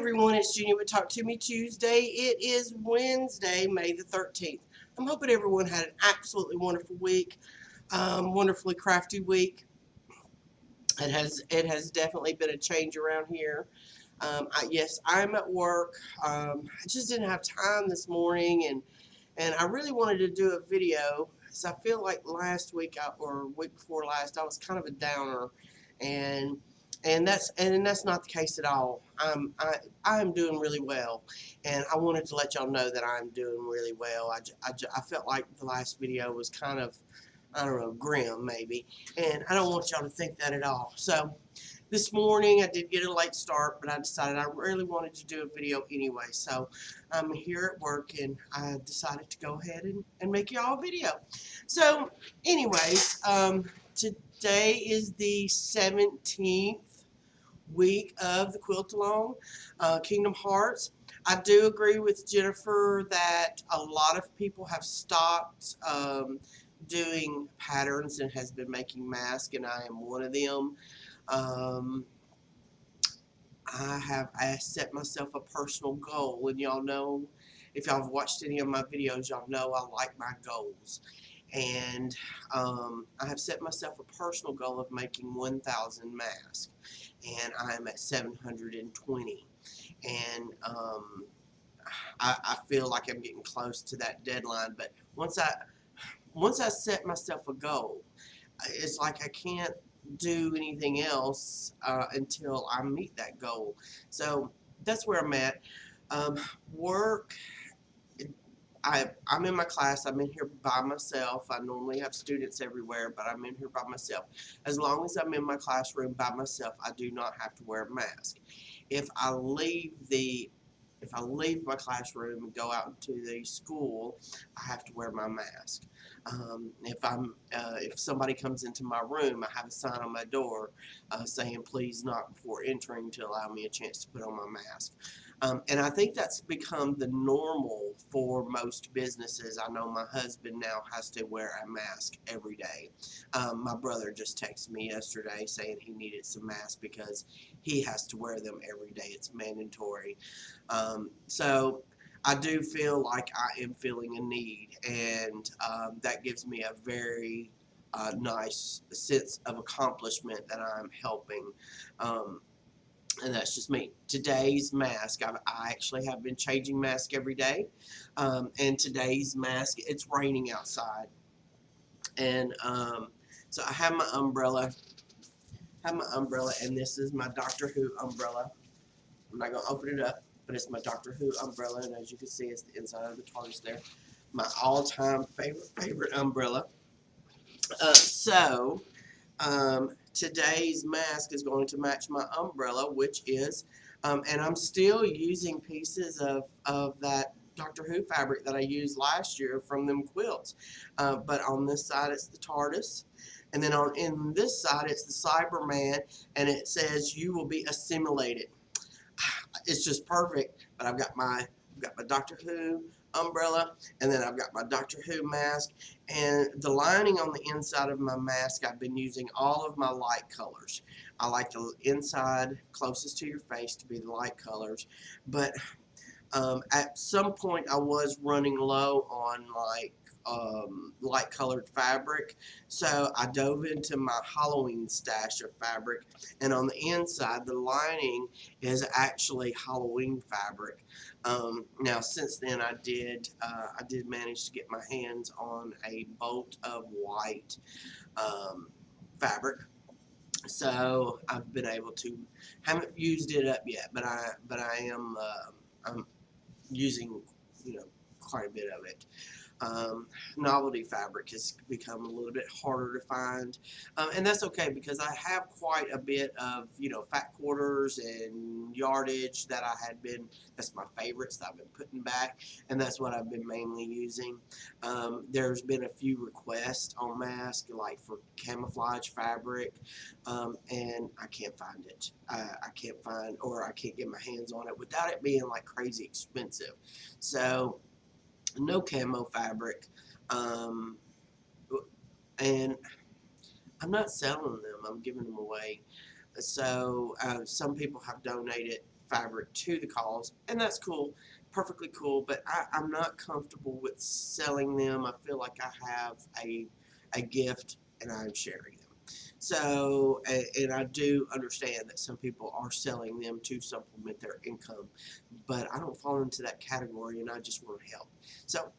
everyone, it's Junior with Talk to Me Tuesday. It is Wednesday, May the 13th. I'm hoping everyone had an absolutely wonderful week, wonderfully crafty week. It has definitely been a change around here. Yes, I'm at work. I just didn't have time this morning, and I really wanted to do a video because I feel like last week or week before last I was kind of a downer, and and that's not the case at all. I am doing really well, and I wanted to let y'all know that I'm doing really well. I felt like the last video was kind of, I don't know, grim maybe, and I don't want y'all to think that at all. So this morning I did get a late start, but I decided I really wanted to do a video anyway. So I'm here at work and I decided to go ahead and make y'all a video. So anyways, today is the 17th week of the quilt along, Kingdom Hearts. I do agree with Jennifer that a lot of people have stopped doing patterns and has been making masks, and I am one of them. Um, I set myself a personal goal, and y'all know, if y'all have watched any of my videos, y'all know I like my goals. And I have set myself a personal goal of making 1,000 masks, and I am at 720. And I feel like I'm getting close to that deadline. But once I set myself a goal, it's like I can't do anything else until I meet that goal. So that's where I'm at. Work. I'm in my class. I'm in here by myself. I normally have students everywhere, but I'm in here by myself. As long as I'm in my classroom by myself, I do not have to wear a mask. If I leave the if I leave my classroom and go out into the school, I have to wear my mask. If somebody comes into my room, I have a sign on my door saying, "Please knock before entering to allow me a chance to put on my mask." And I think that's become the normal for most businesses. I know my husband now has to wear a mask every day. My brother just texted me yesterday saying he needed some masks because he has to wear them every day. It's mandatory. So I do feel like I am feeling a need, and that gives me a very nice sense of accomplishment that I'm helping. Um, and that's just me. Today's mask, I actually have been changing mask every day. And today's mask, it's raining outside. And so I have my umbrella. And this is my Doctor Who umbrella. I'm not going to open it up, but it's my Doctor Who umbrella, and as you can see, it's the inside of the TARDIS there. My all-time favorite umbrella. Today's mask is going to match my umbrella, which is, and I'm still using pieces of that Doctor Who fabric that I used last year from them quilts. But on this side, it's the TARDIS. And then in this side, it's the Cyberman, and it says, "You will be assimilated." It's just perfect. But I've got my Doctor Who umbrella, and then I've got my Doctor Who mask, and the lining on the inside of my mask, I've been using all of my light colors. I like the inside closest to your face to be the light colors, but at some point I was running low on light colored fabric, so I dove into my Halloween stash of fabric, and on the inside the lining is actually Halloween fabric. Now since then I did manage to get my hands on a bolt of white fabric, so I've been able to, haven't used it up yet, but I am I'm using, quite a bit of it. Novelty fabric has become a little bit harder to find, and that's okay because I have quite a bit of fat quarters and yardage that that's my favorites that I've been putting back, and that's what I've been mainly using. There's been a few requests on mask like for camouflage fabric, and I can't find it. I can't find, or I can't get my hands on it without it being like crazy expensive. So no camo fabric, and I'm not selling them, I'm giving them away. So some people have donated fabric to the cause, and that's cool, perfectly cool. But I'm not comfortable with selling them. I feel like I have a gift and I'm sharing them. So, and I do understand that some people are selling them to supplement their income, but I don't fall into that category, and I just want to help. So,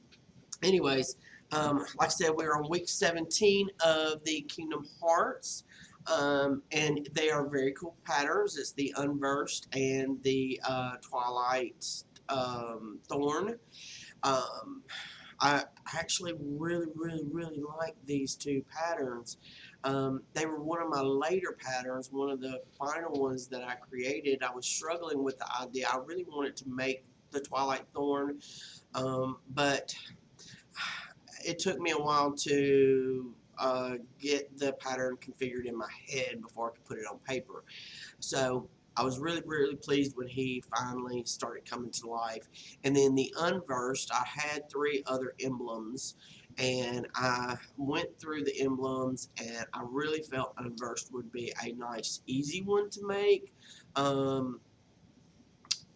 anyways, like I said, we're on week 17 of the Kingdom Hearts, and they are very cool patterns. It's the Unversed and the Twilight Thorn. Um, I actually really like these two patterns. They were one of my later patterns, one of the final ones that I created. I was struggling with the idea. I really wanted to make the Twilight Thorn, but it took me a while to get the pattern configured in my head before I could put it on paper. So I was really pleased when he finally started coming to life. And then the Unversed, I had 3 other emblems, and I went through the emblems, and I really felt Unversed would be a nice, easy one to make. Um,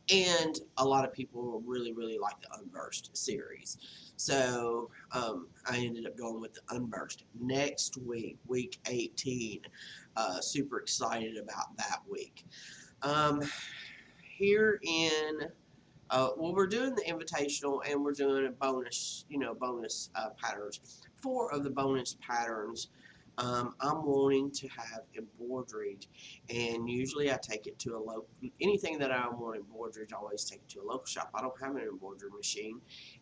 and a lot of people really like the Unversed series. So I ended up going with the Unversed. Next week, week 18, super excited about that week. Um, Here in well, we're doing the invitational and we're doing a bonus, bonus patterns. 4 of the bonus patterns, I'm wanting to have embroidered, and usually I take it to a local. Anything that I want embroidered, I always take it to a local shop. I don't have an embroidery machine,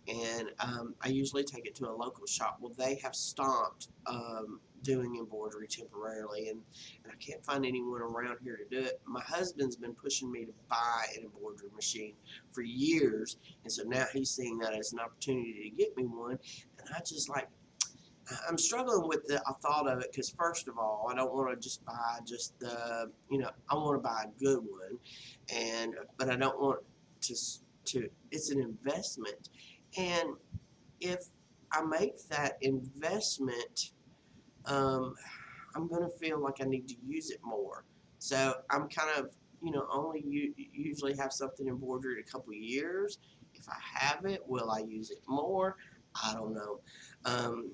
and I usually take it to a local shop. Well, they have stopped doing embroidery temporarily, and I can't find anyone around here to do it. My husband's been pushing me to buy an embroidery machine for years, and so now he's seeing that as an opportunity to get me one, and I'm struggling with the thought of it because first of all, I don't want to just buy just I want to buy a good one, but I don't want to it's an investment, and if I make that investment, um, I'm gonna feel like I need to use it more. So I'm kind of, only usually have something embroidered a couple years. If I have it, will I use it more? I don't know. Um,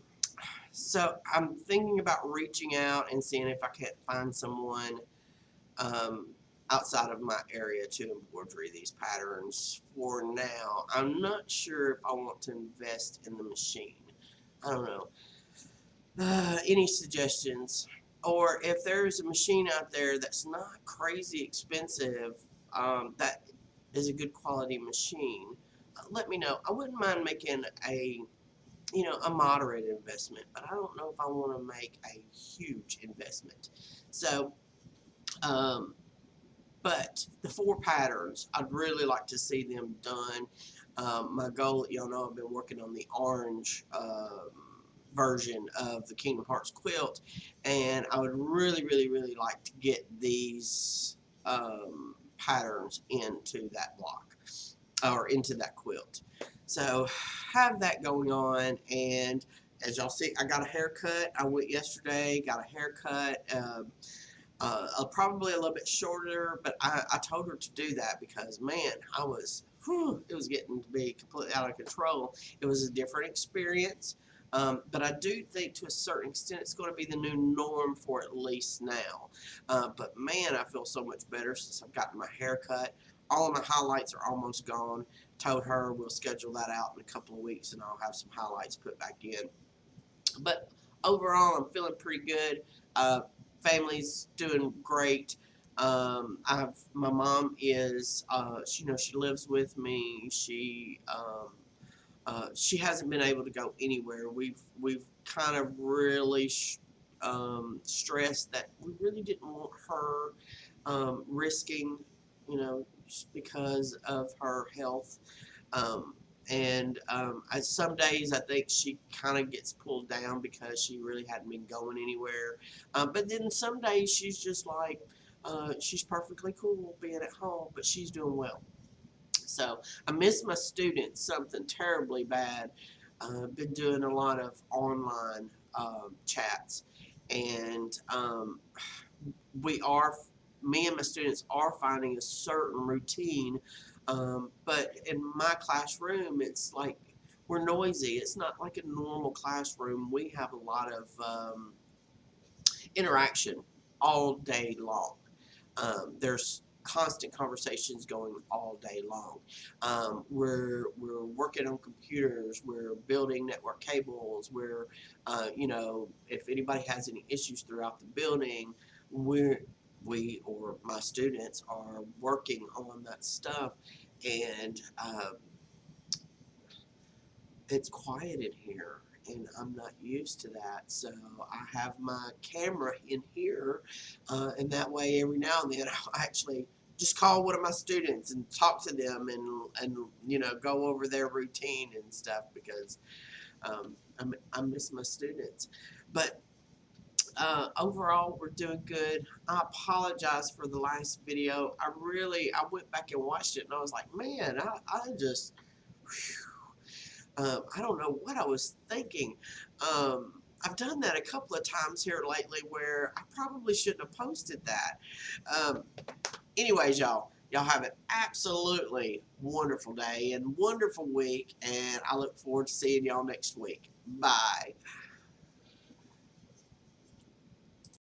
so I'm thinking about reaching out and seeing if I can't find someone um, outside of my area to embroidery these patterns for now. I'm not sure if I want to invest in the machine. I don't know. Any suggestions? Or if there's a machine out there that's not crazy expensive, that is a good quality machine, let me know. I wouldn't mind making a moderate investment, but I don't know if I want to make a huge investment. So, um, but the 4 patterns, I'd really like to see them done. My goal, y'all know, I've been working on the orange version of the Kingdom Hearts quilt, and I would really like to get these patterns into that block or into that quilt. So have that going on, and as y'all see, I got a haircut. I went yesterday, got a haircut. Probably a little bit shorter, but I told her to do that because, man, it was getting to be completely out of control. It was a different experience, but I do think to a certain extent it's going to be the new norm for at least now. But man, I feel so much better since I've gotten my hair cut. All of my highlights are almost gone. Told her we'll schedule that out in a couple of weeks and I'll have some highlights put back in. But overall, I'm feeling pretty good. Family's doing great. My mom is, she lives with me. She hasn't been able to go anywhere. We've kind of really stressed that we really didn't want her risking, just because of her health. Um, some days I think she kind of gets pulled down because she really hadn't been going anywhere. But then some days she's just like, she's perfectly cool being at home, but she's doing well. So I miss my students something terribly bad. Been doing a lot of online chats, and we are me and my students are finding a certain routine. But in my classroom, it's like we're noisy. It's not like a normal classroom. We have a lot of interaction all day long. There's constant conversations going all day long. We're working on computers. We're building network cables. If anybody has any issues throughout the building, we or my students are working on that stuff, and it's quiet in here, and I'm not used to that. So I have my camera in here, and that way every now and then I'll actually just call one of my students and talk to them, and go over their routine and stuff, because I miss my students. But overall, we're doing good. I apologize for the last video. I went back and watched it, and I was like, man, I just, I don't know what I was thinking. I've done that a couple of times here lately where I probably shouldn't have posted that. Um, Anyways, y'all have an absolutely wonderful day and wonderful week, and I look forward to seeing y'all next week. Bye.